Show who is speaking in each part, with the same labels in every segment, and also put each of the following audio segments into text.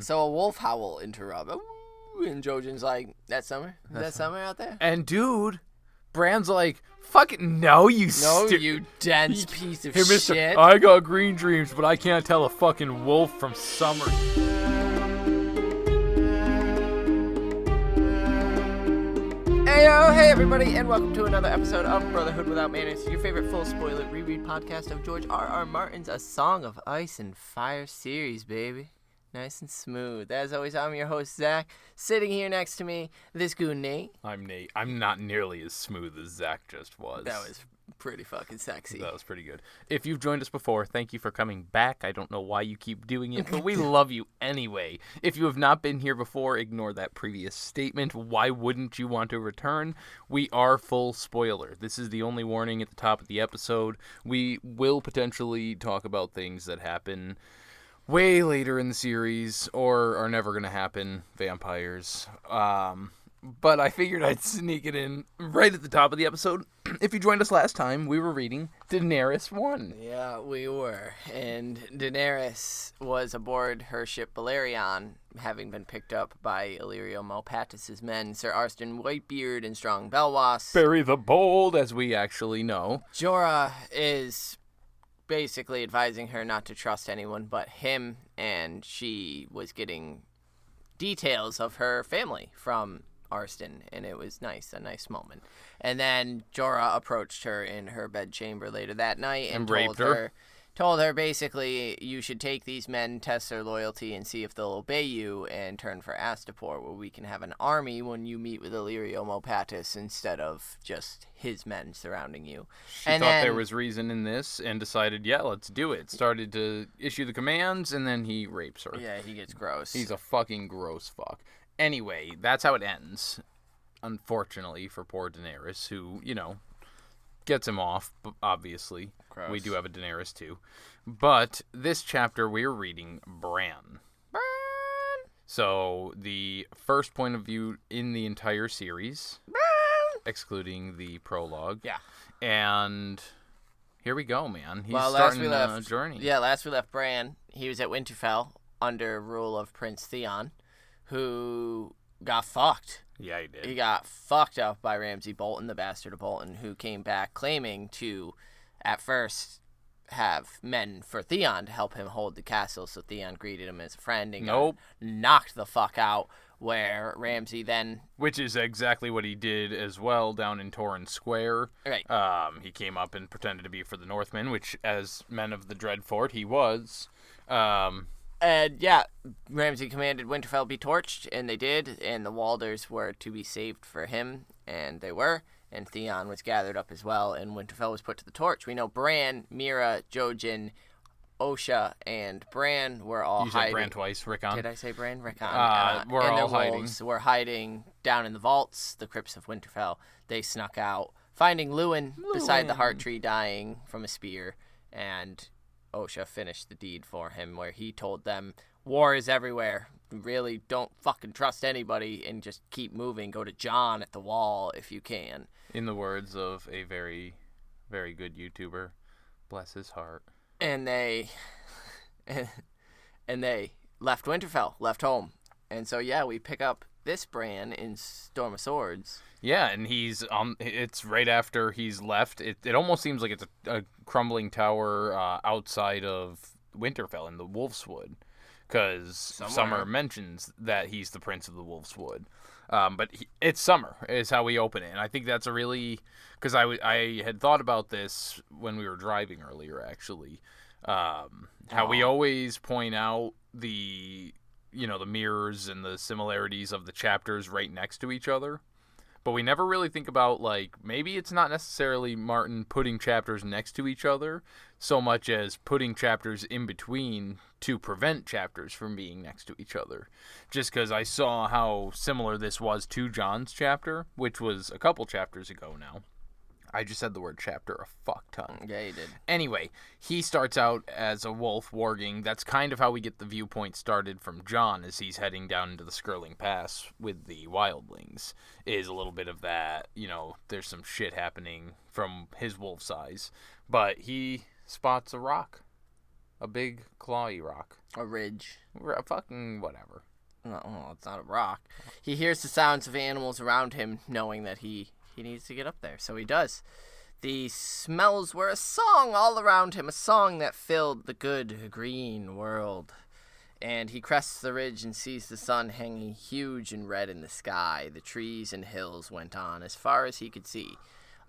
Speaker 1: So a wolf howl interrupt. Ooh, and Jojen's like, "That summer? Is that summer out there?"
Speaker 2: And dude, Bran's like, "Fucking no, you
Speaker 1: you dense piece of
Speaker 2: hey, mister,
Speaker 1: shit.
Speaker 2: I got green dreams, but I can't tell a fucking wolf from summer."
Speaker 1: Hey everybody, and welcome to another episode of Brotherhood Without Manners, your favorite full spoiler reread podcast of George R.R. Martin's A Song of Ice and Fire series, baby. Nice and smooth. As always, I'm your host, Zach. Sitting here next to me, this goon, Nate.
Speaker 2: I'm Nate. I'm not nearly as smooth as Zach just was.
Speaker 1: That was pretty fucking sexy.
Speaker 2: That was pretty good. If you've joined us before, thank you for coming back. I don't know why you keep doing it, but we love you anyway. If you have not been here before, ignore that previous statement. Why wouldn't you want to return? We are full spoiler. This is the only warning at the top of the episode. We will potentially talk about things that happen way later in the series or are never going to happen. Vampires. But I figured I'd sneak it in right at the top of the episode. If you joined us last time, we were reading Daenerys 1.
Speaker 1: Yeah, we were. And Daenerys was aboard her ship Balerion, having been picked up by Illyrio Malpatis' men, Sir Arstan Whitebeard and Strong Belwas.
Speaker 2: Barry the Bold, as we actually know.
Speaker 1: Jorah is basically advising her not to trust anyone but him, and she was getting details of her family from Arstan, and it was nice, a nice moment. And then Jorah approached her in her bedchamber later that night and told her basically, you should take these men, test their loyalty, and see if they'll obey you, and turn for Astapor, where we can have an army when you meet with Illyrio Malpatis instead of just his men surrounding you.
Speaker 2: She thought there was reason in this and decided, yeah, let's do it. Started to issue the commands, and then he rapes her.
Speaker 1: Yeah, he gets gross.
Speaker 2: He's a fucking gross fuck. Anyway, that's how it ends, unfortunately, for poor Daenerys, who, gets him off, obviously.
Speaker 1: Gross.
Speaker 2: We do have a Daenerys, too. But this chapter, we're reading Bran. So, the first point of view in the entire series, excluding the prologue.
Speaker 1: Yeah.
Speaker 2: And here we go, man. He's
Speaker 1: starting
Speaker 2: a journey.
Speaker 1: Yeah, last we left Bran, he was at Winterfell under rule of Prince Theon, who got fucked.
Speaker 2: Yeah, he did.
Speaker 1: He got fucked up by Ramsay Bolton, the bastard of Bolton, who came back claiming to, at first, have men for Theon to help him hold the castle. So Theon greeted him as a friend and got knocked the fuck out, where Ramsay then...
Speaker 2: Which is exactly what he did as well down in Torrhen Square.
Speaker 1: Right.
Speaker 2: He came up and pretended to be for the Northmen, which, as men of the Dreadfort, he was.
Speaker 1: And yeah, Ramsay commanded Winterfell be torched, and they did, and the Walders were to be saved for him, and they were, and Theon was gathered up as well, and Winterfell was put to the torch. We know Bran, Meera, Jojen, Osha, and Bran were all hiding.
Speaker 2: You said Bran twice, Rickon.
Speaker 1: Did I say Bran? Rickon.
Speaker 2: We're all hiding.
Speaker 1: Were hiding down in the vaults, the crypts of Winterfell. They snuck out, finding Luwin beside the heart tree dying from a spear, and Osha finished the deed for him, where he told them, war is everywhere. Really, don't fucking trust anybody and just keep moving. Go to Jon at the wall if you can.
Speaker 2: In the words of a very, very good YouTuber, bless his heart.
Speaker 1: And they left Winterfell, left home. And so, yeah, we pick up this Bran in Storm of Swords.
Speaker 2: Yeah, and he's it's right after he's left. It almost seems like it's a crumbling tower outside of Winterfell in the Wolfswood, because Summer mentions that he's the Prince of the Wolfswood. But it's Summer is how we open it, and I think that's a really, because I had thought about this when we were driving earlier, actually, how we always point out the mirrors and the similarities of the chapters right next to each other. But we never really think about, maybe it's not necessarily Martin putting chapters next to each other so much as putting chapters in between to prevent chapters from being next to each other. Just because I saw how similar this was to Jon's chapter, which was a couple chapters ago now. I just said the word chapter a fuck ton.
Speaker 1: Yeah, you did.
Speaker 2: Anyway, he starts out as a wolf warging. That's kind of how we get the viewpoint started from Jon as he's heading down into the Skirling Pass with the wildlings. Is a little bit of that, there's some shit happening from his wolf's eyes. But he spots a rock A big clawy rock.
Speaker 1: A ridge.
Speaker 2: Fucking whatever.
Speaker 1: No, it's not a rock. He hears the sounds of animals around him, knowing that he needs to get up there. So he does. The smells were a song all around him, a song that filled the good green world. And he crests the ridge and sees the sun hanging huge and red in the sky. The trees and hills went on as far as he could see.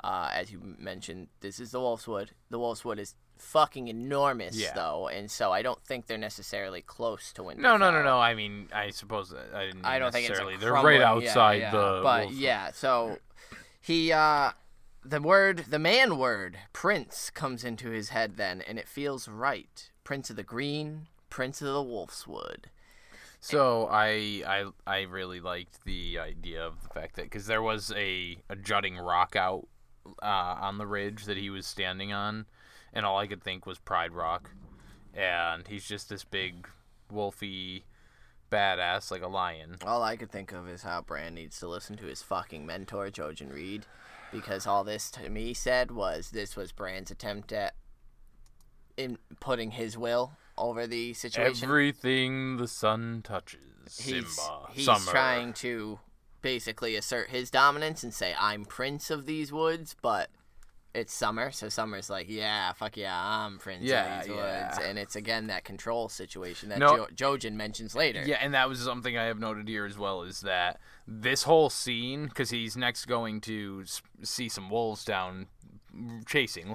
Speaker 1: As you mentioned, this is the Wolfswood. The Wolfswood is fucking enormous, though, and so I don't think they're necessarily close to Winterfell.
Speaker 2: No. I mean, I suppose I didn't.
Speaker 1: I don't think it's
Speaker 2: they're right outside the.
Speaker 1: But
Speaker 2: Wolfswood.
Speaker 1: yeah, so he the man word prince comes into his head then, and it feels right. Prince of the Green, Prince of the Wolfswood.
Speaker 2: So I really liked the idea of the fact that, because there was a jutting rock out on the ridge that he was standing on, and all I could think was Pride Rock, and he's just this big wolfy badass like a lion.
Speaker 1: All I could think of is how Bran needs to listen to his fucking mentor Jojen read, because all this to me said was this was Bran's attempt at putting his will over the situation.
Speaker 2: Everything the sun touches, Simba.
Speaker 1: He's
Speaker 2: Summer.
Speaker 1: trying to basically assert his dominance and say, I'm prince of these woods, but it's Summer, so Summer's like, yeah, fuck yeah, I'm prince of these woods. And it's, again, that control situation that Jojen mentions later.
Speaker 2: Yeah, and that was something I have noted here as well, is that this whole scene, because he's next going to see some wolves down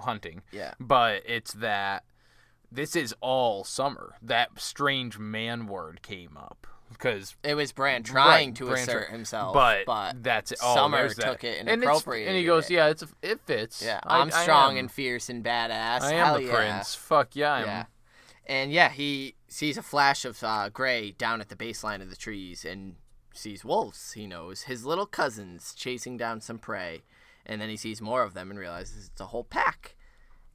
Speaker 2: hunting.
Speaker 1: Yeah.
Speaker 2: But it's that this is all Summer. That strange man word came up. Because
Speaker 1: it was Bran trying to assert himself, but
Speaker 2: that's it.
Speaker 1: Summer took it and appropriated
Speaker 2: and he goes,
Speaker 1: it.
Speaker 2: "Yeah, it fits.
Speaker 1: Yeah, I'm strong and fierce and badass.
Speaker 2: I am the prince. Fuck yeah,
Speaker 1: And he sees a flash of gray down at the baseline of the trees and sees wolves. He knows his little cousins chasing down some prey, and then he sees more of them and realizes it's a whole pack.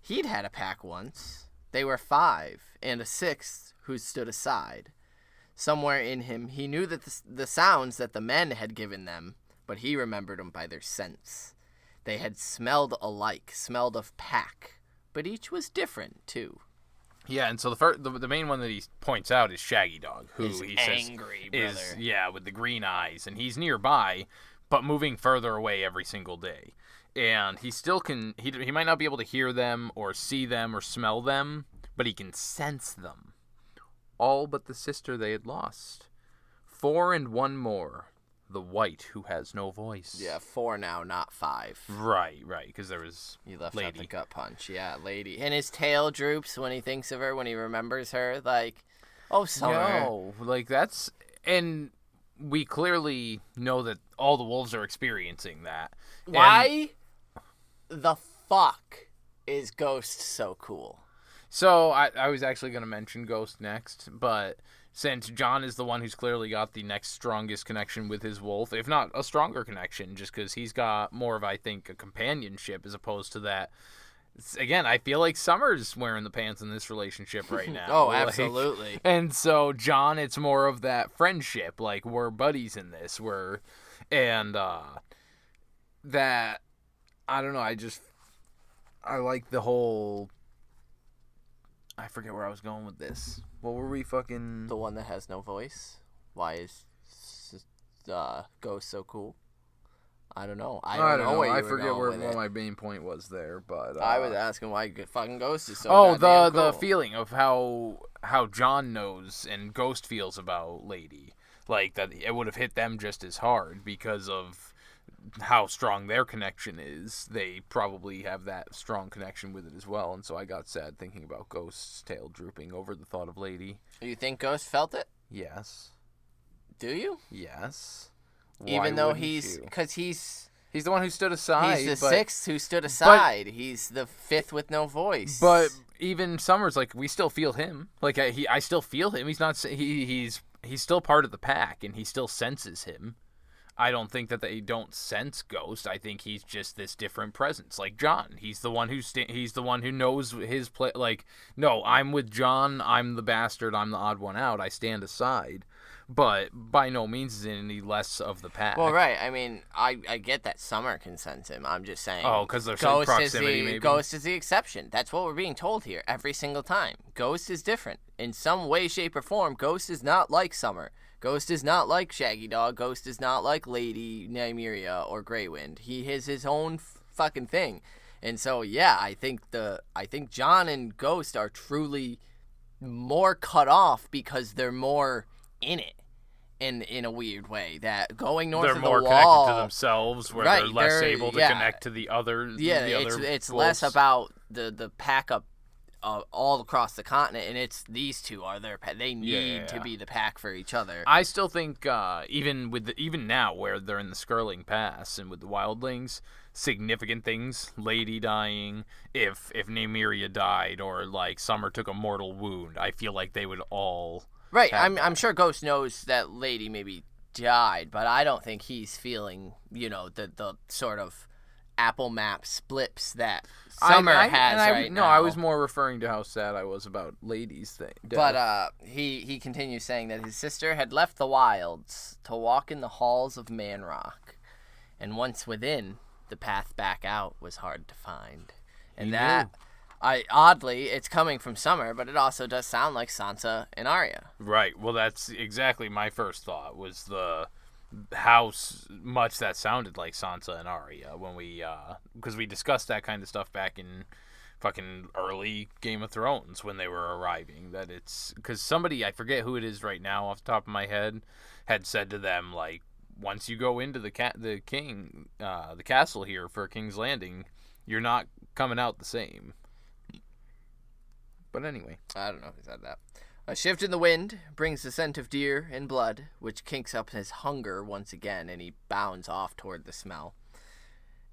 Speaker 1: He'd had a pack once. They were 5 and a 6th who stood aside. Somewhere in him, he knew that the sounds that the men had given them, but he remembered them by their scents. They had smelled alike, smelled of pack, but each was different, too.
Speaker 2: Yeah, and so the main one that he points out is Shaggy Dog, who he says
Speaker 1: angry brother.
Speaker 2: with the green eyes, and he's nearby, but moving further away every single day. And he still can, he might not be able to hear them or see them or smell them, but he can sense them. All but the sister they had lost. 4 and 1 more. The white who has no voice.
Speaker 1: Yeah, 4 now, not 5.
Speaker 2: Right, because there was
Speaker 1: You left
Speaker 2: Lady.
Speaker 1: out the gut punch. Yeah, Lady. And his tail droops when he thinks of her, when he remembers her. Like, oh, Summer.
Speaker 2: No, like that's... And we clearly know that all the wolves are experiencing that.
Speaker 1: Why the fuck is Ghost so cool?
Speaker 2: So, I was actually going to mention Ghost next, but since Jon is the one who's clearly got the next strongest connection with his wolf, if not a stronger connection, just because he's got more of, I think, a companionship as opposed to that. Again, I feel like Summer's wearing the pants in this relationship right now.
Speaker 1: Oh, absolutely.
Speaker 2: And so, Jon, it's more of that friendship, like, we're buddies in this, that, I don't know, I like the whole... I forget where I was going with this. What were we fucking...
Speaker 1: The one that has no voice? Why is Ghost so cool? I don't know. I don't know.
Speaker 2: I forget what my main point was there, but...
Speaker 1: I was asking why fucking Ghost is so
Speaker 2: the feeling of how Jon knows and Ghost feels about Lady. Like, that it would have hit them just as hard because of how strong their connection is. They probably have that strong connection with it as well, and so I got sad thinking about Ghost's tail drooping over the thought of Lady.
Speaker 1: You think Ghost felt it?
Speaker 2: Yes.
Speaker 1: Do you?
Speaker 2: Yes.
Speaker 1: Even though he's
Speaker 2: the one who stood aside.
Speaker 1: He's the 6th who stood aside. He's the 5th with no voice.
Speaker 2: But even Summer's like, we still feel him. Like I still feel him. He's not. He's still part of the pack, and he still senses him. I don't think that they don't sense Ghost. I think he's just this different presence, like Jon. He's the one who knows his play. Like, no, I'm with Jon. I'm the bastard. I'm the odd one out. I stand aside. but by no means is any less of the pack.
Speaker 1: Well, right. I mean, I get that Summer can sense him. I'm just saying.
Speaker 2: Oh, because there's some proximity, maybe?
Speaker 1: Ghost is the exception. That's what we're being told here every single time. Ghost is different. In some way, shape, or form, Ghost is not like Summer. Ghost is not like Shaggy Dog. Ghost is not like Lady Nymeria or Greywind. He has his own fucking thing. And so, yeah, I think Jon and Ghost are truly more cut off because they're more in it. In a weird way, that going north of the wall,
Speaker 2: they're more connected to themselves, where
Speaker 1: right,
Speaker 2: they're less able to connect to the other.
Speaker 1: Yeah, it's less about the pack up all across the continent, and it's these two are their pack. They need to be the pack for each other.
Speaker 2: I still think even now, where they're in the Skirling Pass and with the wildlings, significant things, Lady dying, if Nymeria died, or like Summer took a mortal wound, I feel like they would all.
Speaker 1: Right, I'm sure Ghost knows that Lady maybe died, but I don't think he's feeling, the sort of Apple Map splips that Summer has right now.
Speaker 2: No, I was more referring to how sad I was about Lady's thing.
Speaker 1: But he continues saying that his sister had left the wilds to walk in the halls of Manrock, and once within, the path back out was hard to find. And oddly, it's coming from Summer, but it also does sound like Sansa and Arya.
Speaker 2: Right. Well, that's exactly my first thought, was how much that sounded like Sansa and Arya when because we discussed that kind of stuff back in fucking early Game of Thrones when they were arriving. That it's because somebody, I forget who it is right now off the top of my head, had said to them, like, once you go into the castle here for King's Landing, you're not coming out the same. But anyway.
Speaker 1: I don't know if he said that. A shift in the wind brings the scent of deer and blood, which kinks up his hunger once again, and he bounds off toward the smell.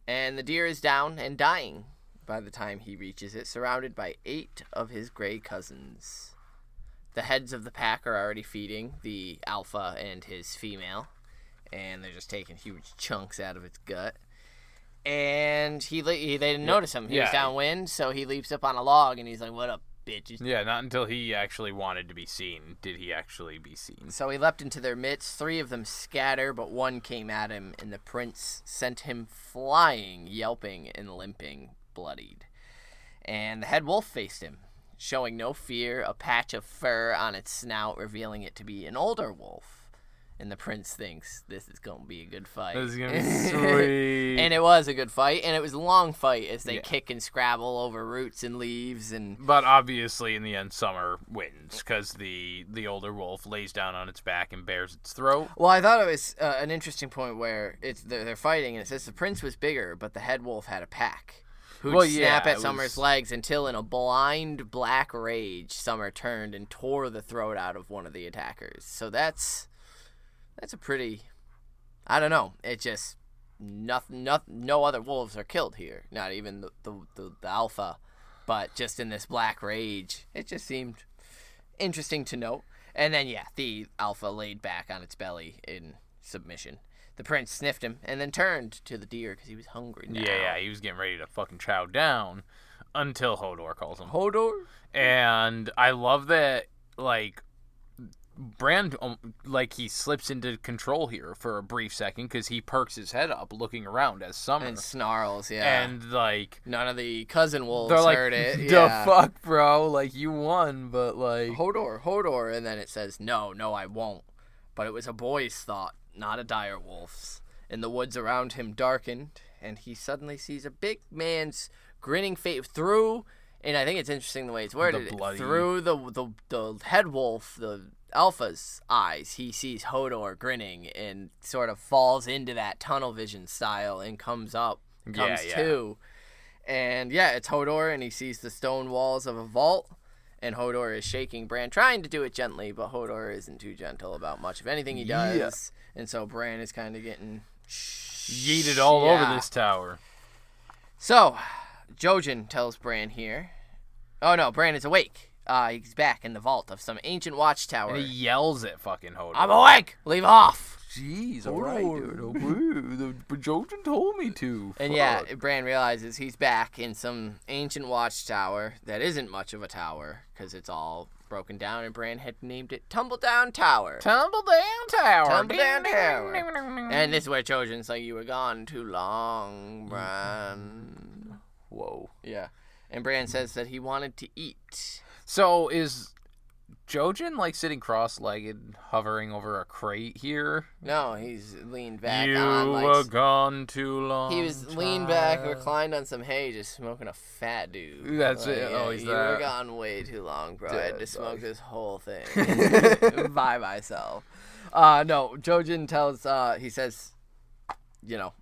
Speaker 1: And the deer is down and dying by the time he reaches it, surrounded by 8 of his gray cousins. The heads of the pack are already feeding the alpha and his female, and they're just taking huge chunks out of its gut. And they didn't notice him. He was downwind, so he leaps up on a log, and he's like, "What up, bitches?"
Speaker 2: Yeah, not until he actually wanted to be seen did he actually be seen.
Speaker 1: So he leapt into their midst. 3 of them scatter, but one came at him, and the prince sent him flying, yelping and limping, bloodied. And the head wolf faced him, showing no fear, a patch of fur on its snout revealing it to be an older wolf. And the prince thinks this is going to be a good fight.
Speaker 2: This is going to be sweet.
Speaker 1: And it was a good fight, and it was a long fight as they kick and scrabble over roots and leaves. But
Speaker 2: obviously, in the end, Summer wins, because the older wolf lays down on its back and bares its throat.
Speaker 1: Well, I thought it was an interesting point where they're fighting, and it says the prince was bigger, but the head wolf had a pack. Who'd snap at Summer's legs until, in a blind black rage, Summer turned and tore the throat out of one of the attackers. So that's a pretty, I don't know. It just no other wolves are killed here. Not even the alpha, but just in this black rage, it just seemed interesting to note. And then the alpha laid back on its belly in submission. The prince sniffed him and then turned to the deer because he was hungry now.
Speaker 2: Yeah, he was getting ready to fucking chow down until Hodor calls him.
Speaker 1: Hodor?
Speaker 2: And I love that, like, Bran, he slips into control here for a brief second because he perks his head up looking around as Summer.
Speaker 1: And snarls,
Speaker 2: And,
Speaker 1: none of the cousin wolves
Speaker 2: they're
Speaker 1: heard it.
Speaker 2: The fuck, bro? Like, you won, but, like...
Speaker 1: Hodor. And then it says, no, I won't. But it was a boy's thought, not a dire wolf's. And the woods around him darkened, and he suddenly sees a big man's grinning face through, and I think it's interesting the way it's worded, through the head wolf, the alpha's eyes, he sees Hodor grinning and sort of falls into that tunnel vision style and comes to. And it's Hodor, and he sees the stone walls of a vault, and Hodor is shaking Bran, trying to do it gently, but Hodor isn't too gentle about much of anything he does. And so Bran is kind of getting
Speaker 2: yeeted all over this tower.
Speaker 1: So Jojen tells Bran here, oh no, Bran is awake. He's back in the vault of some ancient watchtower.
Speaker 2: And he yells at fucking Hodor.
Speaker 1: I'm awake! Leave off!
Speaker 2: Jeez, alright, dude. But Jojen told me to.
Speaker 1: And Bran realizes he's back in some ancient watchtower that isn't much of a tower, because it's all broken down, and Bran had named it Tumble Down Tower.
Speaker 2: Tumble Down Tower.
Speaker 1: Tumble Down Tower. And this is where Jojen's like, you were gone too long, Bran.
Speaker 2: Whoa.
Speaker 1: Yeah. And Bran says that he wanted to eat.
Speaker 2: So is Jojen like sitting cross-legged, hovering over a crate here?
Speaker 1: No, he's leaned back
Speaker 2: you
Speaker 1: on. Like,
Speaker 2: were gone too long.
Speaker 1: he was leaned back, reclined on some hay, just smoking a fat dude.
Speaker 2: That's
Speaker 1: like,
Speaker 2: it.
Speaker 1: Yeah,
Speaker 2: Oh, he's
Speaker 1: you
Speaker 2: that.
Speaker 1: were gone way too long, bro. I had to smoke this whole thing by myself. No, Jojen tells. He says, you know,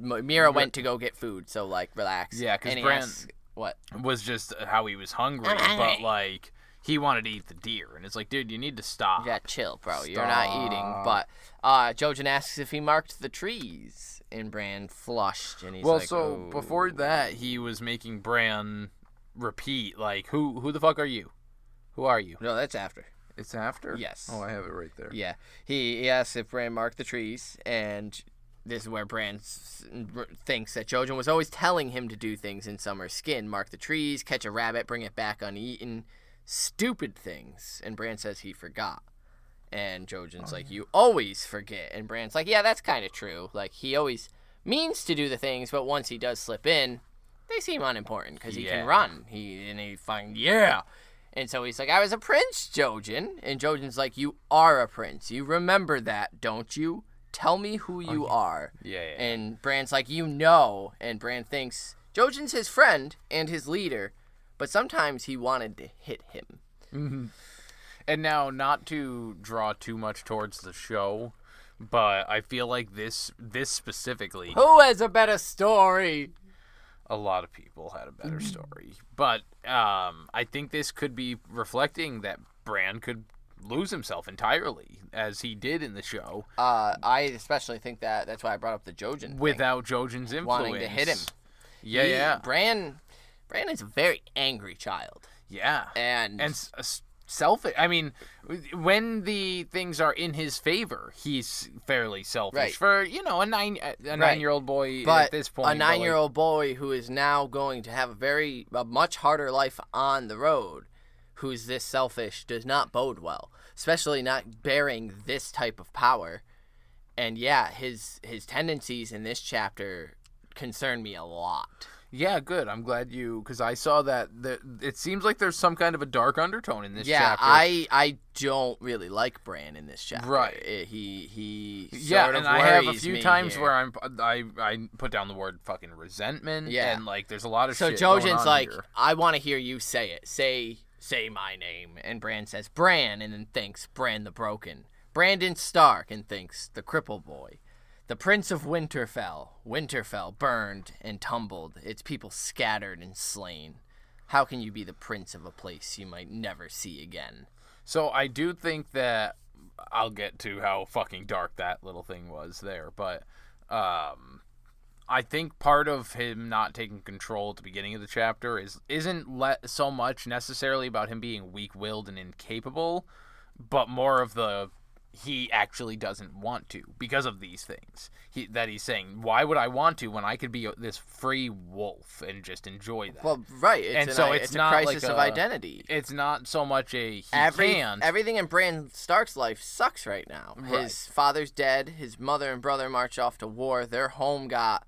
Speaker 1: Meera went to go get food, so like relax.
Speaker 2: Yeah, because
Speaker 1: And
Speaker 2: Bran
Speaker 1: what
Speaker 2: was just how he was hungry, but like he wanted to eat the deer, and it's like, dude, you need to stop.
Speaker 1: Yeah, chill, bro. You're not eating. But Jojen asks if he marked the trees, and Bran flushed, and he's like,
Speaker 2: so before that, he was making Bran repeat, like, who the fuck are you? Who are you?
Speaker 1: No, that's after.
Speaker 2: It's after?
Speaker 1: Yes.
Speaker 2: Oh, I have it right there.
Speaker 1: Yeah. He asks if Bran marked the trees, and this is where Bran thinks that Jojen was always telling him to do things in Summer's skin. Mark the trees, catch a rabbit, bring it back uneaten. Stupid things. And Bran says he forgot. And Jojen's like, you always forget. And Bran's like, yeah, that's kind of true. Like, he always means to do the things, but once he does slip in, they seem unimportant because he can run. And so he's like, I was a prince, Jojen. And Jojen's like, you are a prince. You remember that, don't you? Tell me who you are.
Speaker 2: Yeah.
Speaker 1: And Bran's like, you know. And Bran thinks Jojen's his friend and his leader, but sometimes he wanted to hit him.
Speaker 2: Mm-hmm. And now, not to draw too much towards the show, but I feel like this specifically,
Speaker 1: Who has a better story?
Speaker 2: a lot of people had a better story. But I think this could be reflecting that Bran could lose himself entirely, as he did in the show.
Speaker 1: I especially think that's why I brought up the Jojen thing.
Speaker 2: Without Jojen's influence.
Speaker 1: Wanting to hit him.
Speaker 2: Yeah.
Speaker 1: Bran is a very angry child.
Speaker 2: Yeah.
Speaker 1: And
Speaker 2: selfish. I mean, when the things are in his favor, he's fairly selfish.
Speaker 1: Right.
Speaker 2: For, a 9-year-old boy
Speaker 1: but
Speaker 2: at this point.
Speaker 1: A 9-year-old boy who is now going to have a much harder life on the road, who's this selfish, does not bode well. Especially not bearing this type of power. And yeah, his tendencies in this chapter concern me a lot.
Speaker 2: Yeah, good. I'm glad because I saw that it seems like there's some kind of a dark undertone in this chapter.
Speaker 1: Yeah, I don't really like Bran in this chapter.
Speaker 2: Right.
Speaker 1: He
Speaker 2: sort of I have a few times
Speaker 1: here.
Speaker 2: where I put down the word fucking resentment.
Speaker 1: Yeah.
Speaker 2: And like there's a lot of
Speaker 1: so
Speaker 2: shit going
Speaker 1: Jojen's
Speaker 2: on
Speaker 1: like,
Speaker 2: here.
Speaker 1: I want to hear you say it. Say my name. And Bran says Bran, and then thinks Bran the Broken. Brandon Stark, and thinks the Cripple Boy. The Prince of Winterfell. Winterfell burned and tumbled, its people scattered and slain. How can you be the prince of a place you might never see again?
Speaker 2: So I do think that I'll get to how fucking dark that little thing was there, but I think part of him not taking control at the beginning of the chapter isn't so much necessarily about him being weak-willed and incapable, but more of he actually doesn't want to because of these things that he's saying. Why would I want to when I could be this free wolf and just enjoy that?
Speaker 1: Well, right.
Speaker 2: It's
Speaker 1: a
Speaker 2: not
Speaker 1: crisis
Speaker 2: like
Speaker 1: of identity.
Speaker 2: It's not so much a can't.
Speaker 1: Everything in Bran Stark's life sucks right now.
Speaker 2: Right.
Speaker 1: His father's dead. His mother and brother marched off to war. Their home got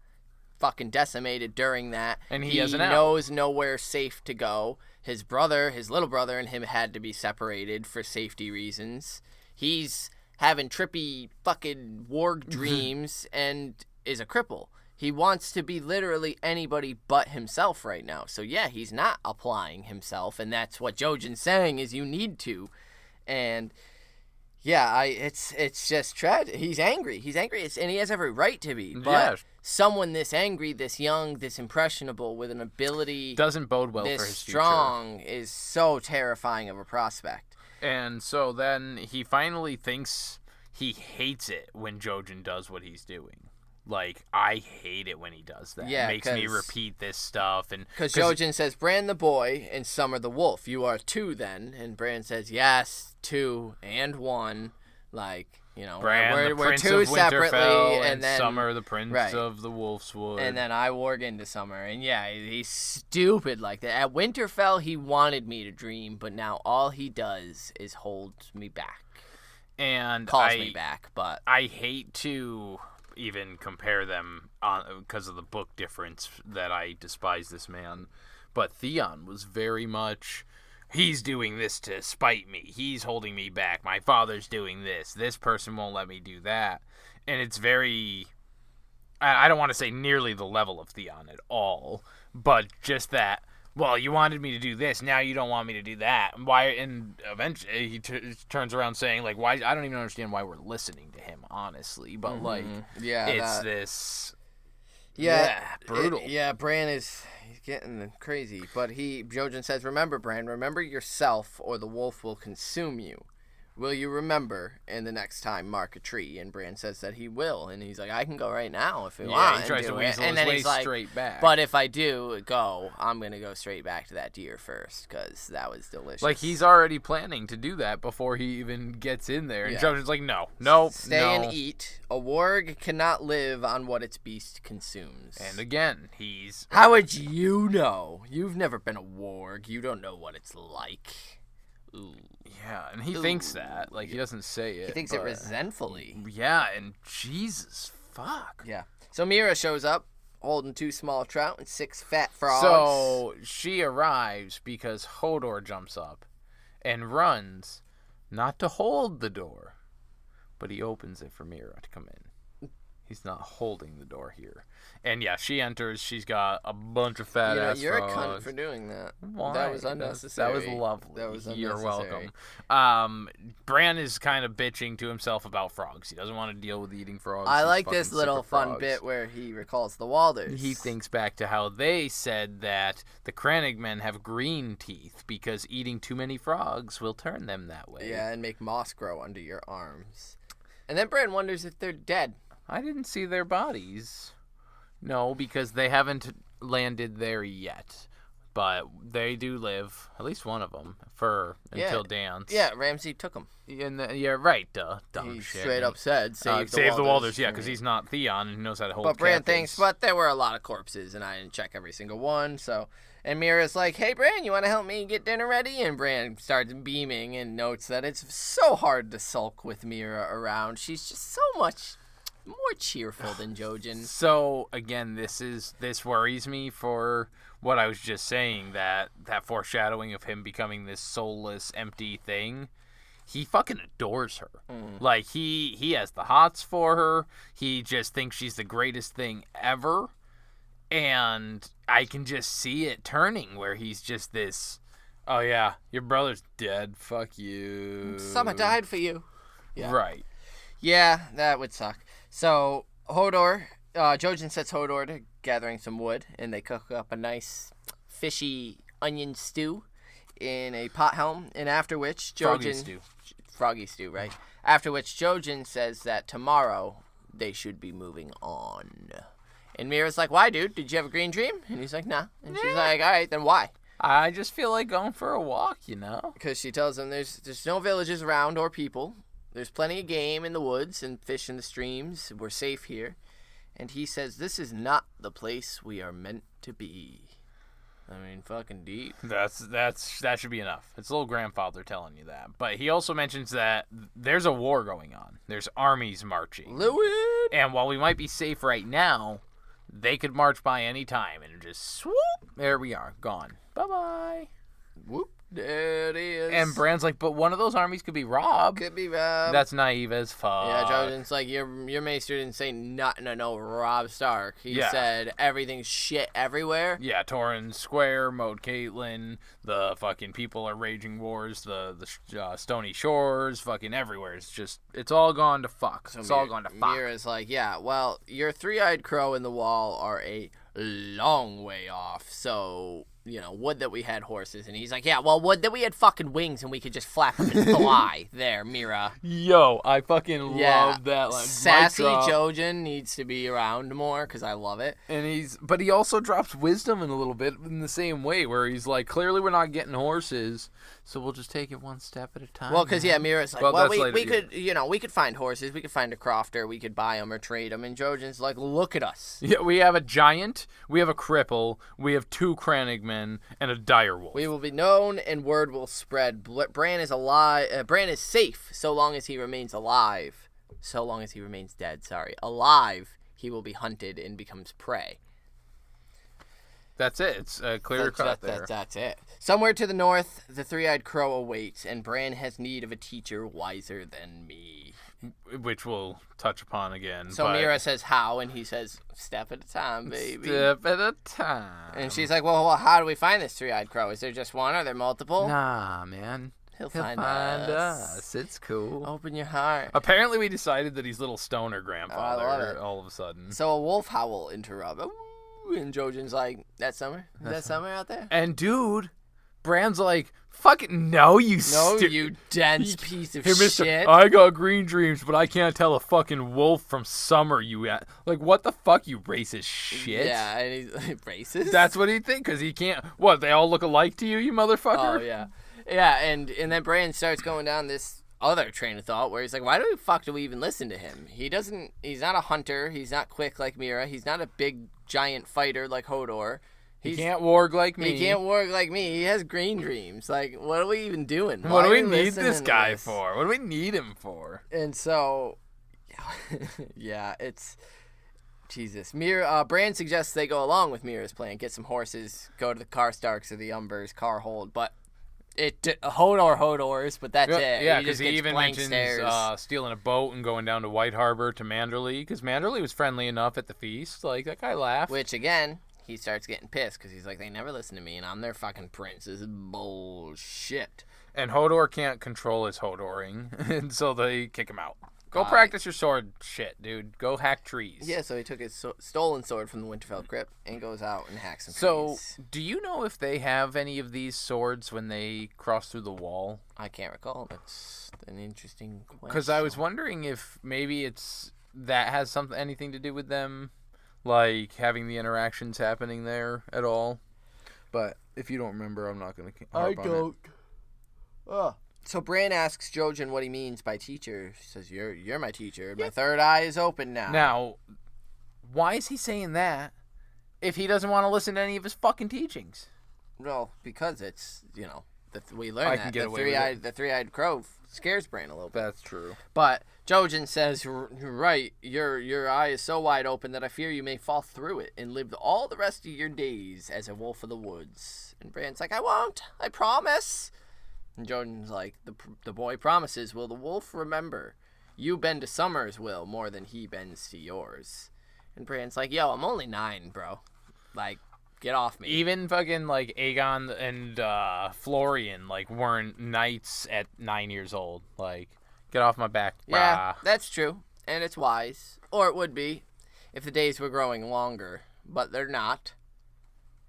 Speaker 1: fucking decimated during that.
Speaker 2: And he has an out.
Speaker 1: knows nowhere safe to go. His little brother, and him had to be separated for safety reasons. He's having trippy fucking warg dreams and is a cripple. He wants to be literally anybody but himself right now. So yeah, he's not applying himself, and that's what Jojen's saying is you need to. And yeah, it's just tragic. He's angry. And he has every right to be. But someone this angry, this young, this impressionable, with an ability
Speaker 2: doesn't bode well for his
Speaker 1: strong future. Is so terrifying of a prospect.
Speaker 2: And so then he finally thinks he hates it when Jojen does what he's doing. Like, I hate it when he does that.
Speaker 1: Yeah,
Speaker 2: it makes me repeat this stuff.
Speaker 1: Because Jojen says, Bran the boy and Summer the wolf. You are two then. And Bran says, yes, 2 and 1. Like,
Speaker 2: Bran,
Speaker 1: we're
Speaker 2: Prince
Speaker 1: two
Speaker 2: of
Speaker 1: separately,
Speaker 2: Winterfell,
Speaker 1: and then
Speaker 2: Summer, the Prince of the Wolfswood.
Speaker 1: And then I warg into Summer, and yeah, he's stupid like that. At Winterfell, he wanted me to dream, but now all he does is hold me back.
Speaker 2: And
Speaker 1: calls me back, but
Speaker 2: I hate to even compare them because of the book difference that I despise this man. But Theon was very much, he's doing this to spite me. He's holding me back. My father's doing this. This person won't let me do that. And it's very, I don't want to say nearly the level of Theon at all, but just that, well, you wanted me to do this, now you don't want me to do that. Why? And eventually he turns around saying, like, why? I don't even understand why we're listening to him, honestly. But, this...
Speaker 1: Yeah,
Speaker 2: brutal.
Speaker 1: Bran he's getting crazy. But Jojen says, remember, Bran, remember yourself or the wolf will consume you. Will you remember and the next time mark a tree? And Bran says that he will. And he's like, I can go right now if you want.
Speaker 2: He tries to weasel
Speaker 1: and then
Speaker 2: his
Speaker 1: he's
Speaker 2: way
Speaker 1: like,
Speaker 2: straight back.
Speaker 1: But if I do go, I'm going to go straight back to that deer first because that was delicious.
Speaker 2: Like, he's already planning to do that before he even gets in there. And Jojen's like, no.
Speaker 1: Stay and eat. A warg cannot live on what its beast consumes.
Speaker 2: And again, he's...
Speaker 1: How would you know? You've never been a warg. You don't know what it's like. Ooh.
Speaker 2: Yeah, and he thinks that. Like, he doesn't say it.
Speaker 1: He thinks it resentfully.
Speaker 2: Yeah, and Jesus, fuck.
Speaker 1: Yeah. So Meera shows up, holding 2 small trout and 6 fat frogs.
Speaker 2: So she arrives because Hodor jumps up and runs, not to hold the door, but he opens it for Meera to come in. He's not holding the door here. And yeah, she enters. She's got a bunch of fat ass
Speaker 1: you're
Speaker 2: frogs.
Speaker 1: a cunt for doing that.
Speaker 2: Why?
Speaker 1: That was unnecessary.
Speaker 2: That was lovely.
Speaker 1: That was unnecessary.
Speaker 2: You're welcome. Bran is kind of bitching to himself about frogs. He doesn't want to deal with eating frogs.
Speaker 1: I
Speaker 2: He's
Speaker 1: like
Speaker 2: fucking
Speaker 1: this
Speaker 2: sick
Speaker 1: little
Speaker 2: of
Speaker 1: fun
Speaker 2: frogs.
Speaker 1: bit where he recalls the Walders.
Speaker 2: He thinks back to how they said that the Crannogmen have green teeth because eating too many frogs will turn them that way.
Speaker 1: Yeah, and make moss grow under your arms. And then Bran wonders if they're dead.
Speaker 2: I didn't see their bodies. No, because they haven't landed there yet. But they do live, at least one of them, until dance.
Speaker 1: Yeah, Ramsay took them.
Speaker 2: Right, dumb
Speaker 1: he
Speaker 2: shit.
Speaker 1: straight up said, save
Speaker 2: the Walders, yeah, because he's not Theon and he knows how to hold
Speaker 1: But Bran
Speaker 2: captives.
Speaker 1: thinks, but there were a lot of corpses, and I didn't check every single one, so... And Meera's like, hey, Bran, you want to help me get dinner ready? And Bran starts beaming and notes that it's so hard to sulk with Meera around. She's just so much more cheerful than Jojen.
Speaker 2: So, again, this worries me for what I was just saying, that foreshadowing of him becoming this soulless, empty thing. He fucking adores her. Like, he has the hots for her. He just thinks she's the greatest thing ever. And I can just see it turning where he's just this, oh yeah, your brother's dead, fuck you.
Speaker 1: Summer died for you. Yeah.
Speaker 2: Right.
Speaker 1: Yeah, that would suck. So, Hodor, Jojen sets Hodor to gathering some wood, and they cook up a nice fishy onion stew in a pot helm, and after which Jojen... Froggy stew, right? After which Jojen says that tomorrow they should be moving on. And Meera's like, why, dude? Did you have a green dream? And he's like, nah. And she's like, all right, then why?
Speaker 2: I just feel like going for a walk, you know?
Speaker 1: Because she tells him there's no villages around or people. There's plenty of game in the woods and fish in the streams. We're safe here. And he says, this is not the place we are meant to be. I mean, fucking deep.
Speaker 2: That should be enough. It's a little grandfather telling you that. But he also mentions that there's a war going on. There's armies marching.
Speaker 1: Louis!
Speaker 2: And while we might be safe right now, they could march by any time and just swoop. There we are. Gone. Bye-bye.
Speaker 1: Whoop. There it is.
Speaker 2: And Bran's like, but one of those armies could be robbed.
Speaker 1: Could be robbed.
Speaker 2: That's naive as fuck.
Speaker 1: Yeah, Jojen's like, your maester didn't say nothing to no Robb Stark. He said everything's shit everywhere.
Speaker 2: Yeah, Torrhen Square, Moat Caitlin, the fucking people are raging wars, the Stony Shores, fucking everywhere. It's all gone to fuck. So it's all gone to fuck.
Speaker 1: Meera's like, yeah, well, your 3-eyed crow in the wall are a long way off, so... You know, would that we had horses. And he's like, yeah, well, would that we had fucking wings and we could just flap them and fly. There, Meera.
Speaker 2: Yo, I fucking love that line.
Speaker 1: Sassy Jojen needs to be around more because I love it.
Speaker 2: But he also drops wisdom in a little bit in the same way where he's like, clearly we're not getting horses, So we'll just take it one step at a time.
Speaker 1: Well, because Meera's like, we could find horses, we could find a crofter, we could buy them or trade them, and Jojen's like, look at us.
Speaker 2: Yeah, we have a giant, we have a cripple, we have 2 crannogmen, and a direwolf.
Speaker 1: We will be known, and word will spread. Bran is alive. Bran is safe so long as he remains alive. So long as he remains dead. Alive, he will be hunted and becomes prey.
Speaker 2: That's it. It's a clear cut there.
Speaker 1: That's it. Somewhere to the north, the three-eyed crow awaits, and Bran has need of a teacher wiser than me.
Speaker 2: Which we'll touch upon again.
Speaker 1: So Meera says, how? And he says, step at a time, baby.
Speaker 2: Step at a time.
Speaker 1: And she's like, well, how do we find this three-eyed crow? Is there just one? Are there multiple?
Speaker 2: Nah, man.
Speaker 1: He'll find us.
Speaker 2: It's cool.
Speaker 1: Open your heart.
Speaker 2: Apparently we decided that he's little stoner grandfather all of a sudden.
Speaker 1: So a wolf howl interrupt. And Jojen's like, that's summer? Is that summer out there?
Speaker 2: And dude, Bran's like, fucking no, you
Speaker 1: dense piece of shit.
Speaker 2: I got green dreams, but I can't tell a fucking wolf from summer, like, what the fuck, you racist shit?
Speaker 1: Yeah, and he's racist?
Speaker 2: That's what he'd think, because he can't, what, they all look alike to you motherfucker?
Speaker 1: Oh, yeah. Yeah, and then Bran starts going down this other train of thought where he's like, why the fuck do we even listen to him? He's not a hunter, he's not quick like Meera, he's not a big giant fighter like Hodor.
Speaker 2: He can't warg like me.
Speaker 1: He has green dreams. Like, what are we even doing?
Speaker 2: What do we need this guy for? What do we need him for?
Speaker 1: And so, yeah, it's Jesus. Bran suggests they go along with Meera's plan, get some horses, go to the Karstarks or the Umbers, Carhold, but Hodor's, but that's it.
Speaker 2: Yeah, because he even mentions stealing a boat and going down to White Harbor to Manderley, because Manderley was friendly enough at the feast. Like, that guy laughed.
Speaker 1: Which, again, he starts getting pissed, because he's like, they never listen to me, and I'm their fucking prince. This is bullshit.
Speaker 2: And Hodor can't control his Hodoring, and so they kick him out. Go practice your sword shit, dude. Go hack trees.
Speaker 1: Yeah, so he took his stolen sword from the Winterfell crypt and goes out and hacks some trees.
Speaker 2: So, do you know if they have any of these swords when they cross through the wall?
Speaker 1: I can't recall. That's an interesting question.
Speaker 2: Because I was wondering if maybe that has anything to do with them, like having the interactions happening there at all. But if you don't remember, I'm not going to harp on it.
Speaker 1: So Bran asks Jojen what he means by teacher. He says, you're my teacher. My third eye is open now.
Speaker 2: Now, why is he saying that if he doesn't want to listen to any of his fucking teachings?
Speaker 1: Well, because it's, we learned that. The three-eyed crow scares Bran a little bit.
Speaker 2: That's true.
Speaker 1: But Jojen says, right, your eye is so wide open that I fear you may fall through it and live all the rest of your days as a wolf of the woods. And Bran's like, I won't. I promise. And Jojen's like, the boy promises, will the wolf remember? You bend to Summer's will more than he bends to yours. And Bran's like, yo, I'm only 9, bro. Like, get off me.
Speaker 2: Even fucking, like, Aegon and Florian, like, weren't knights at 9 years old. Like, get off my back.
Speaker 1: Yeah, that's true. And it's wise. Or it would be, if the days were growing longer. But they're not.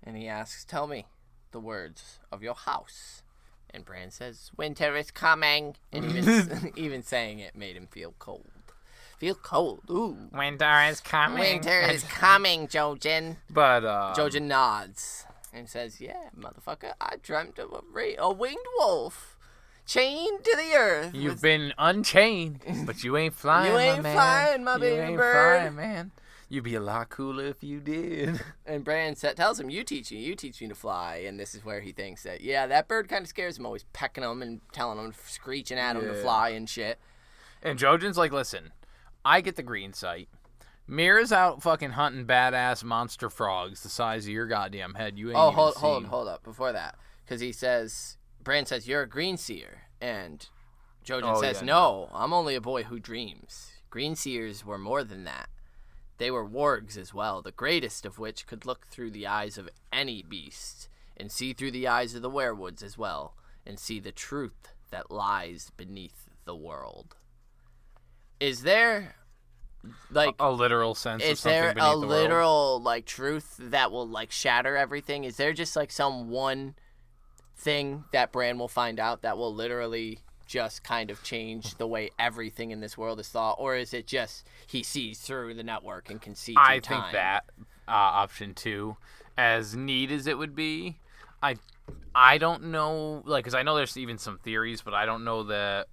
Speaker 1: And he asks, tell me the words of your house. And Bran says, winter is coming. And even saying it made him feel cold. Feel cold. Ooh.
Speaker 2: Winter is coming.
Speaker 1: Winter is coming, Jojen.
Speaker 2: But,
Speaker 1: Jojen nods and says, yeah, motherfucker, I dreamt of a winged wolf chained to the earth.
Speaker 2: You've been unchained, but you ain't flying,
Speaker 1: You ain't flying, my baby
Speaker 2: bird. You ain't flying, man. You'd be a lot cooler if you did.
Speaker 1: And Bran tells him, you teach me to fly. And this is where he thinks that, that bird kind of scares him, always pecking him and telling him, screeching at him to fly and shit.
Speaker 2: And Jojen's like, listen, I get the green sight. Meera's out fucking hunting badass monster frogs the size of your goddamn head. You ain't
Speaker 1: hold up, before that. Because Bran says, you're a green seer. And Jojen says, no, I'm only a boy who dreams. Green seers were more than that. They were wargs as well, the greatest of which could look through the eyes of any beast, and see through the eyes of the werewoods as well, and see the truth that lies beneath the world. Is there, like...
Speaker 2: a literal sense of something beneath the world?
Speaker 1: Is there a literal, like, truth that will, like, shatter everything? Is there just, like, some one thing that Bran will find out that will literally... just kind of change the way everything in this world is thought, or is it just he sees through the network and can see through time?
Speaker 2: I think that option too, as neat as it would be, I don't know, like, because I know there's even some theories, but I don't know that.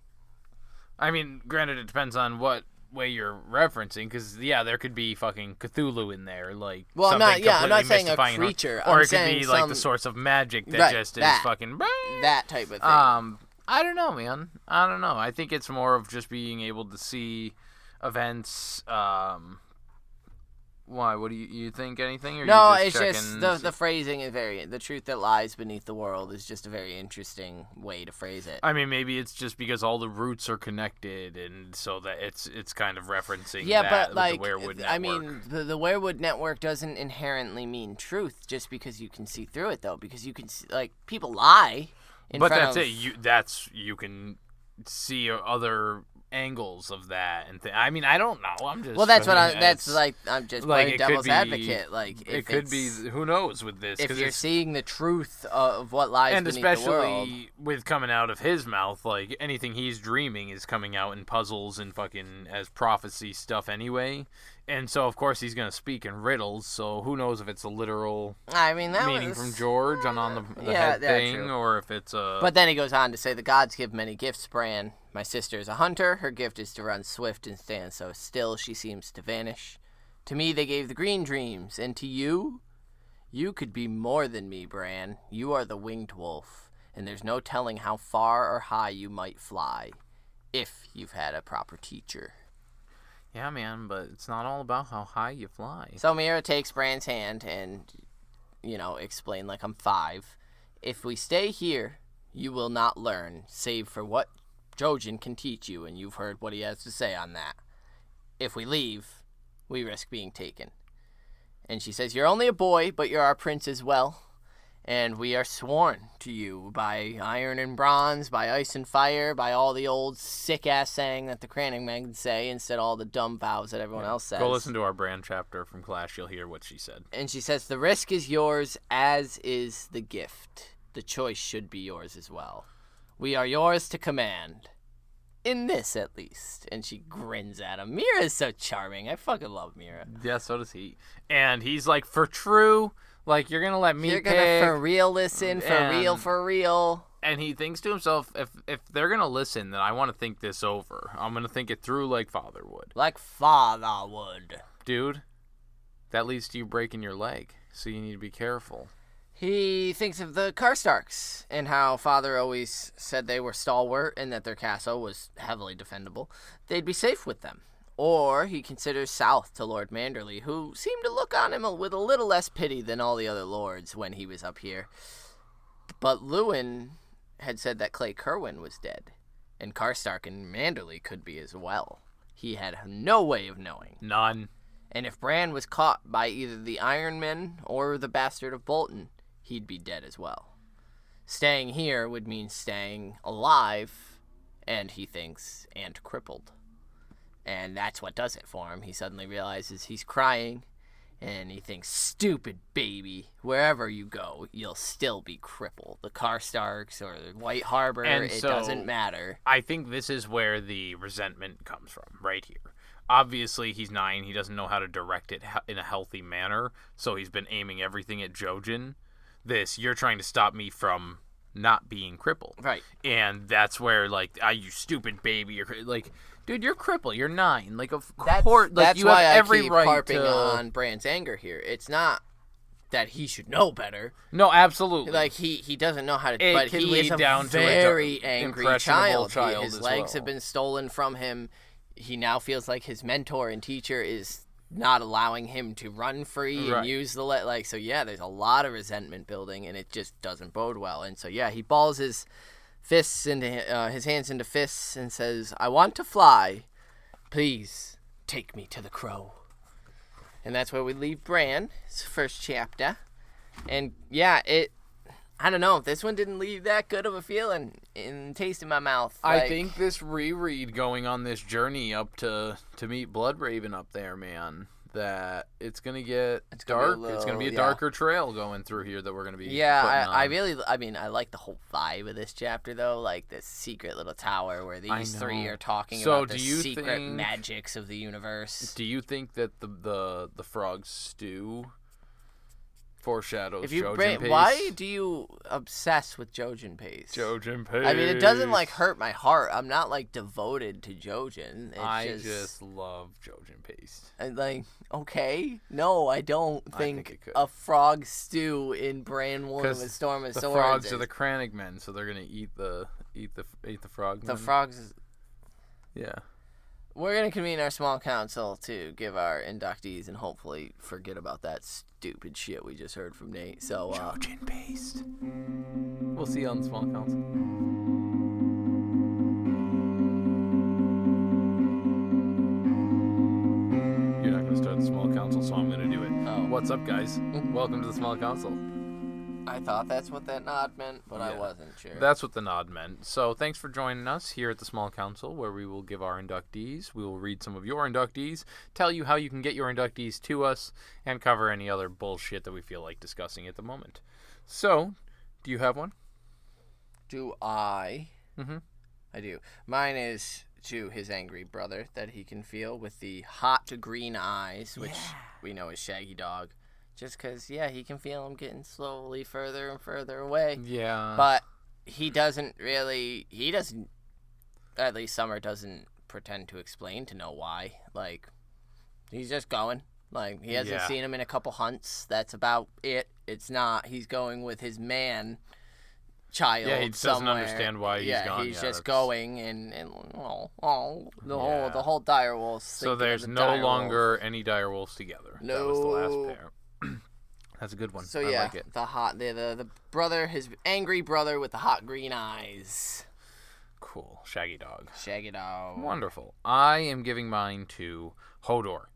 Speaker 2: I mean, granted, it depends on what way you're referencing, because there could be fucking Cthulhu in there, like.
Speaker 1: Well, I'm not saying a
Speaker 2: mystifying,
Speaker 1: creature.
Speaker 2: or
Speaker 1: I'm
Speaker 2: it could be like the source of magic that just is fucking.
Speaker 1: That type of thing.
Speaker 2: I don't know, man. I don't know. I think it's more of just being able to see events. Why? What do you think? Anything? Or
Speaker 1: No,
Speaker 2: you
Speaker 1: it's just the phrasing is very. The truth that lies beneath the world is just a very interesting way to phrase it.
Speaker 2: I mean, maybe it's just because all the roots are connected, and so that it's kind of referencing.
Speaker 1: Yeah,
Speaker 2: that
Speaker 1: but like,
Speaker 2: the Werewood Network.
Speaker 1: I mean, the Werewood Network doesn't inherently mean truth just because you can see through it, though. Because you can see, like, people lie.
Speaker 2: But that's it. You can see other angles of that, and I mean, I don't know. I'm just.
Speaker 1: Well, that's what I'm just playing devil's advocate. Like,
Speaker 2: it could be. Who knows with this?
Speaker 1: If you're seeing the truth of what lies beneath the world, and
Speaker 2: especially with coming out of his mouth, like anything he's dreaming is coming out in puzzles and fucking as prophecy stuff anyway. And so, of course, he's going to speak in riddles, so who knows if it's a literal meaning from George on the head thing, true. Or if it's a...
Speaker 1: But then he goes on to say, the gods give many gifts, Bran. My sister is a hunter. Her gift is to run swift and stand so still she seems to vanish. To me they gave the green dreams, and to you? You could be more than me, Bran. You are the winged wolf, and there's no telling how far or high you might fly, if you've had a proper teacher.
Speaker 2: Yeah, man, but it's not all about how high you fly.
Speaker 1: So Meera takes Bran's hand and, explain like I'm 5. If we stay here, you will not learn, save for what Jojen can teach you, and you've heard what he has to say on that. If we leave, we risk being taken. And she says, you're only a boy, but you're our prince as well. And we are sworn to you by iron and bronze, by ice and fire, by all the old sick-ass saying that the Cranning men say instead of all the dumb vows that everyone else says.
Speaker 2: Go listen to our Bran chapter from Clash. You'll hear what she said.
Speaker 1: And she says, the risk is yours, as is the gift. The choice should be yours as well. We are yours to command. In this, at least. And she grins at him. Meera is so charming. I fucking love Meera.
Speaker 2: Yeah, so does he. And he's like, for true... Like, you're going to let me
Speaker 1: You're going to for real listen, for real.
Speaker 2: And he thinks to himself, if they're going to listen, then I want to think this over. I'm going to think it through like father would.
Speaker 1: Like father would.
Speaker 2: Dude, that leads to you breaking your leg, so you need to be careful.
Speaker 1: He thinks of the Karstarks and how father always said they were stalwart and that their castle was heavily defendable. They'd be safe with them. Or he considers south to Lord Manderley, who seemed to look on him with a little less pity than all the other lords when he was up here. But Lewin had said that Clay Kerwin was dead, and Karstark and Manderley could be as well. He had no way of knowing.
Speaker 2: None.
Speaker 1: And if Bran was caught by either the Iron Men or the Bastard of Bolton, he'd be dead as well. Staying here would mean staying alive, and he thinks, and crippled. And that's what does it for him. He suddenly realizes he's crying, and he thinks, stupid baby, wherever you go, you'll still be crippled. The Karstarks or the White Harbor, it doesn't matter.
Speaker 2: I think this is where the resentment comes from, right here. Obviously, he's 9. He doesn't know how to direct it in a healthy manner, so he's been aiming everything at Jojen. You're trying to stop me from not being crippled.
Speaker 1: Right.
Speaker 2: And that's where, like, you stupid baby, you're like... Dude, you're crippled. You're 9. Like, of course,
Speaker 1: that's
Speaker 2: you
Speaker 1: why
Speaker 2: have every
Speaker 1: I keep
Speaker 2: right
Speaker 1: harping
Speaker 2: to...
Speaker 1: on Bran's anger here. It's not that he should know better.
Speaker 2: No, absolutely.
Speaker 1: Like he doesn't know how to.
Speaker 2: It
Speaker 1: but
Speaker 2: can
Speaker 1: he
Speaker 2: lead
Speaker 1: is a
Speaker 2: down
Speaker 1: very
Speaker 2: to
Speaker 1: angry child. His
Speaker 2: as
Speaker 1: legs
Speaker 2: well.
Speaker 1: have been stolen from him. He now feels like his mentor and teacher is not allowing him to run free and use the So yeah, there's a lot of resentment building, and it just doesn't bode well. And so yeah, he balls his fists into his hands into fists and says, "I want to fly. Please take me to the crow." And that's where we leave Bran. It's the first chapter. And yeah, I don't know. This one didn't leave that good of a feeling and taste in my mouth.
Speaker 2: I think this reread going on this journey up to meet Bloodraven up there, man, that it's going to get dark. It's going to be a darker trail going through here that we're going to be putting on.
Speaker 1: I like the whole vibe of this chapter, though. Like this secret little tower where these 3 are talking about the secret magics of the universe.
Speaker 2: Do you think that the frogs stew Foreshadows
Speaker 1: If you
Speaker 2: Jojen pace.
Speaker 1: why do you obsess with Jojen pace?
Speaker 2: Jojen pace.
Speaker 1: I mean, it doesn't like hurt my heart. I'm not like devoted to Jojen.
Speaker 2: I just love Jojen pace.
Speaker 1: And like, okay, no, I don't think
Speaker 2: it could.
Speaker 1: a frog stew in Bran 1 with Storm of
Speaker 2: the
Speaker 1: Swords.
Speaker 2: frogs are the Crannig men, so they're gonna eat the frog.
Speaker 1: The frogs.
Speaker 2: Yeah.
Speaker 1: We're going to convene our small council to give our inductees and hopefully forget about that stupid shit we just heard from Nate. So,
Speaker 2: Jojen paste. We'll see you on the small council. You're not going to start the small council, so I'm going to do it.
Speaker 1: Oh.
Speaker 2: What's up, guys? Welcome to the small council.
Speaker 1: I thought that's what that nod meant, but I wasn't sure.
Speaker 2: That's what the nod meant. So thanks for joining us here at the Small Council, where we will give our inductees. We will read some of your inductees, tell you how you can get your inductees to us, and cover any other bullshit that we feel like discussing at the moment. So, do you have one?
Speaker 1: Do I?
Speaker 2: Mm-hmm.
Speaker 1: I do. Mine is to his angry brother that he can feel with the hot green eyes, which we know is Shaggy Dog. Just because, he can feel him getting slowly further and further away.
Speaker 2: Yeah.
Speaker 1: But he doesn't, at least Summer doesn't pretend to explain to know why. Like, he's just going. Like, he hasn't seen him in a couple hunts. That's about it. It's not, he's going with his man child
Speaker 2: he just doesn't understand why he's gone.
Speaker 1: He's just going and the whole direwolves.
Speaker 2: So there's no longer any direwolves together.
Speaker 1: No.
Speaker 2: That was the last pair. That's a good one.
Speaker 1: So
Speaker 2: I like it.
Speaker 1: the brother, his angry brother with the hot green eyes.
Speaker 2: Cool. Shaggy Dog.
Speaker 1: Shaggy Dog.
Speaker 2: Wonderful. I am giving mine to Hodor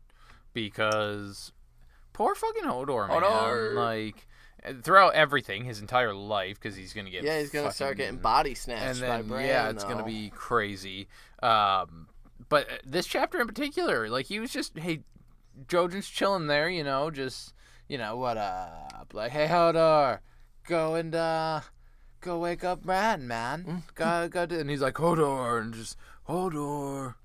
Speaker 2: because poor fucking Hodor, man.
Speaker 1: Hodor.
Speaker 2: Like throughout everything, his entire life, because he's gonna get
Speaker 1: he's gonna start getting body snatched
Speaker 2: and then,
Speaker 1: by Bran.
Speaker 2: It's gonna be crazy. But this chapter in particular, like he was just Jojen's chilling there, just. What up? Like, hey, Hodor, go wake up Bran, man. Go do. And he's like, Hodor, and just, Hodor,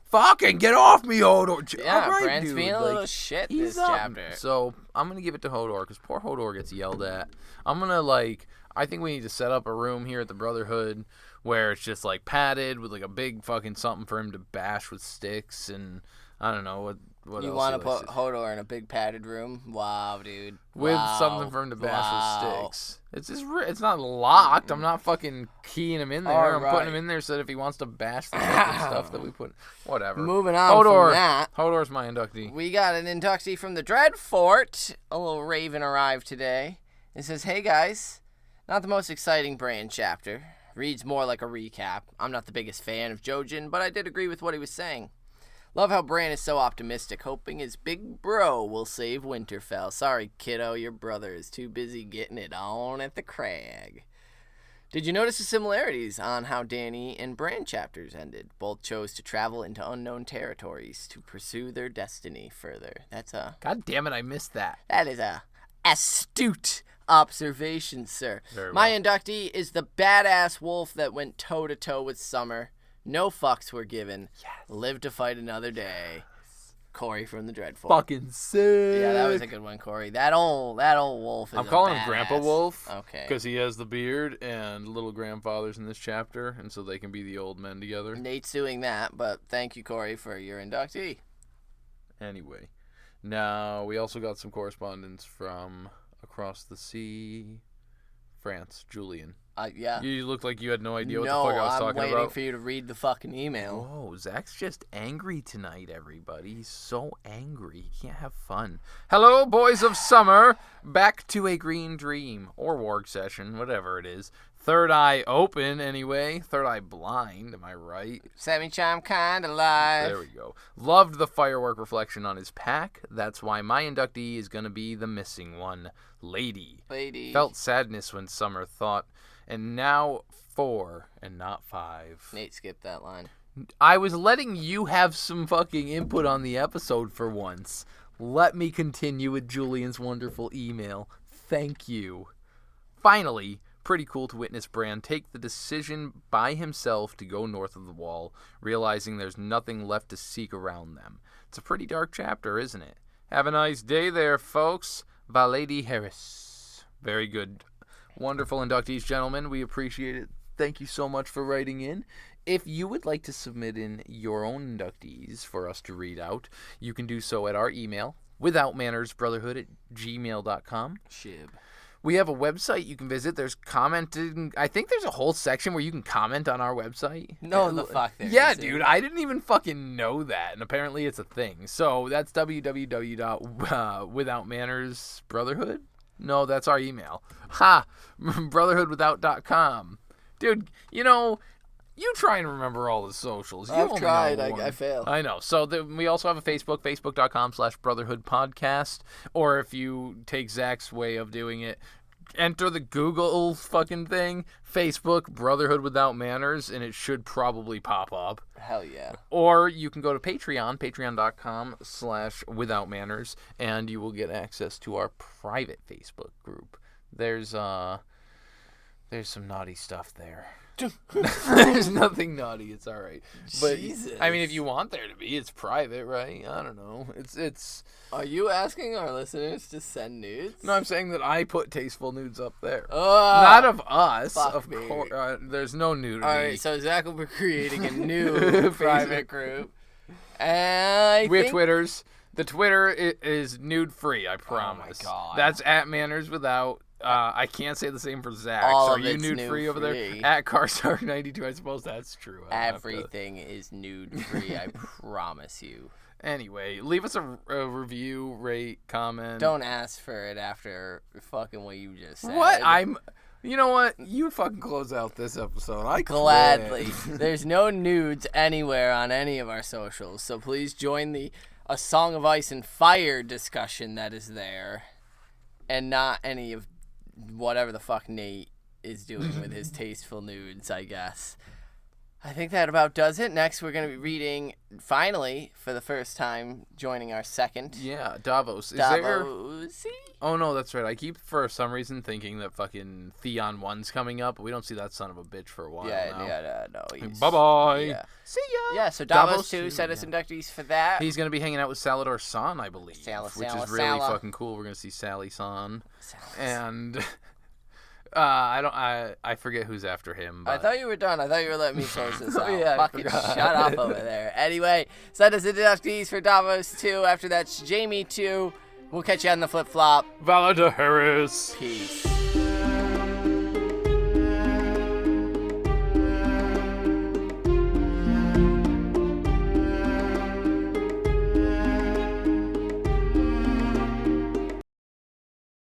Speaker 2: fucking get off me, Hodor.
Speaker 1: Yeah,
Speaker 2: right,
Speaker 1: Bran's
Speaker 2: dude.
Speaker 1: being a little shit this chapter.
Speaker 2: So, I'm going to give it to Hodor, because poor Hodor gets yelled at. I'm going to, I think we need to set up a room here at the Brotherhood where it's just, padded with, a big fucking something for him to bash with sticks, and I don't know, what
Speaker 1: you want to put Hodor in a big padded room? Wow, dude.
Speaker 2: With something for him to bash with sticks. It's not locked. I'm not fucking keying him in there. I'm putting him in there so that if he wants to bash the fucking stuff that we put. Whatever.
Speaker 1: Moving on from that.
Speaker 2: Hodor's my inductee.
Speaker 1: We got an inductee from the Dreadfort. A little raven arrived today. It says, hey guys, not the most exciting Bran chapter. Reads more like a recap. I'm not the biggest fan of Jojen, but I did agree with what he was saying. Love how Bran is so optimistic, hoping his big bro will save Winterfell. Sorry, kiddo, your brother is too busy getting it on at the crag. Did you notice the similarities on how Dany and Bran chapters ended? Both chose to travel into unknown territories to pursue their destiny further.
Speaker 2: God damn it, I missed that.
Speaker 1: That is a astute observation, sir.
Speaker 2: Very well.
Speaker 1: My inductee is the badass wolf that went toe-to-toe with Summer. No fucks were given.
Speaker 2: Yes.
Speaker 1: Live to fight another day. Corey from the Dreadfort.
Speaker 2: Fucking sick.
Speaker 1: Yeah, that was a good one, Corey. That old wolf is
Speaker 2: I'm calling him
Speaker 1: badass.
Speaker 2: Grandpa Wolf.
Speaker 1: Okay.
Speaker 2: Because he has the beard and little grandfathers in this chapter, and so they can be the old men together.
Speaker 1: Nate's doing that, but thank you, Corey, for your inductee.
Speaker 2: Anyway. Now, we also got some correspondence from across the sea, France, Julian.
Speaker 1: Yeah.
Speaker 2: You looked like you had no idea what the fuck I was talking about.
Speaker 1: No, I'm waiting for you to read the fucking email.
Speaker 2: Whoa, Zach's just angry tonight, everybody. He's so angry. He can't have fun. Hello, boys of summer. Back to a green dream. Or warg session, whatever it is. Third eye open, anyway. Third eye blind, am I right?
Speaker 1: Semi-chime kind of live.
Speaker 2: There we go. Loved the firework reflection on his pack. That's why my inductee is going to be the missing one. Lady. Felt sadness when Summer thought... And now 4 and not 5.
Speaker 1: Nate skipped that line.
Speaker 2: I was letting you have some fucking input on the episode for once. Let me continue with Julian's wonderful email. Thank you. Finally, pretty cool to witness Bran take the decision by himself to go north of the wall, realizing there's nothing left to seek around them. It's a pretty dark chapter, isn't it? Have a nice day there, folks. Valady Harris. Very good. Wonderful inductees, gentlemen. We appreciate it. Thank you so much for writing in. If you would like to submit in your own inductees for us to read out, you can do so at our email, withoutmannersbrotherhood@gmail.com.
Speaker 1: Shib.
Speaker 2: We have a website you can visit. There's commenting. I think there's a whole section where you can comment on our website.
Speaker 1: No, the fuck there
Speaker 2: Yeah,
Speaker 1: isn't.
Speaker 2: dude. I didn't even fucking know that, and apparently it's a thing. So that's www.withoutmannersbrotherhood. No, that's our email. Ha! brotherhoodwithout.com. Dude, you try and remember all the socials.
Speaker 1: I've tried. I failed.
Speaker 2: I know. So we also have a Facebook, facebook.com/brotherhoodpodcast. Or if you take Zach's way of doing it, enter the Google fucking thing, Facebook, Brotherhood Without Manners, and it should probably pop up.
Speaker 1: Hell yeah.
Speaker 2: Or you can go to Patreon, patreon.com/withoutmanners, and you will get access to our private Facebook group. There's some naughty stuff there. There's nothing naughty. It's all right. But
Speaker 1: Jesus.
Speaker 2: I mean, if you want there to be, it's private, right? I don't know. It's.
Speaker 1: Are you asking our listeners to send nudes?
Speaker 2: No, I'm saying that I put tasteful nudes up there.
Speaker 1: Not
Speaker 2: of us, of
Speaker 1: me.
Speaker 2: course. There's no nudity.
Speaker 1: All right, so Zach will be creating a new private group. And
Speaker 2: we have Twitters. The Twitter is nude free. I promise.
Speaker 1: Oh my God.
Speaker 2: That's @mannerswithout. I can't say the same for Zach.
Speaker 1: All
Speaker 2: so
Speaker 1: of
Speaker 2: are you
Speaker 1: it's
Speaker 2: nude free over there?
Speaker 1: nude-free.
Speaker 2: @Carstar92. I suppose that's true.
Speaker 1: Everything is nude free. I promise you.
Speaker 2: Anyway, leave us a review, rate, comment.
Speaker 1: Don't ask for it after fucking what you just said.
Speaker 2: What? You know what? You fucking close out this episode. I
Speaker 1: Gladly.
Speaker 2: quit.
Speaker 1: There's no nudes anywhere on any of our socials, so please join the A Song of Ice and Fire discussion that is there, and not any of whatever the fuck Nate is doing with his tasteful nudes, I guess. I think that about does it. Next, we're going to be reading, finally, for the first time, joining our second.
Speaker 2: Yeah, Davos.
Speaker 1: Davos.
Speaker 2: Oh, no, that's right. I keep, for some reason, thinking that fucking Theon 1's coming up, but we don't see that son of a bitch for a while now.
Speaker 1: No.
Speaker 2: Bye-bye.
Speaker 1: Yeah.
Speaker 2: See ya.
Speaker 1: Yeah, so Davos 2
Speaker 2: 2,
Speaker 1: set us inductees for that.
Speaker 2: He's going to be hanging out with Salador San, I believe, which is really fucking cool. We're going to see Sally San. And... I forget who's after him. But...
Speaker 1: I thought you were done. I thought you were letting me close this out.
Speaker 2: Yeah,
Speaker 1: fucking shut up over there. Anyway, so that is the inductees for Davos 2. After that's Jamie 2. We'll catch you on the flip-flop.
Speaker 2: Valada Harris.
Speaker 1: Peace.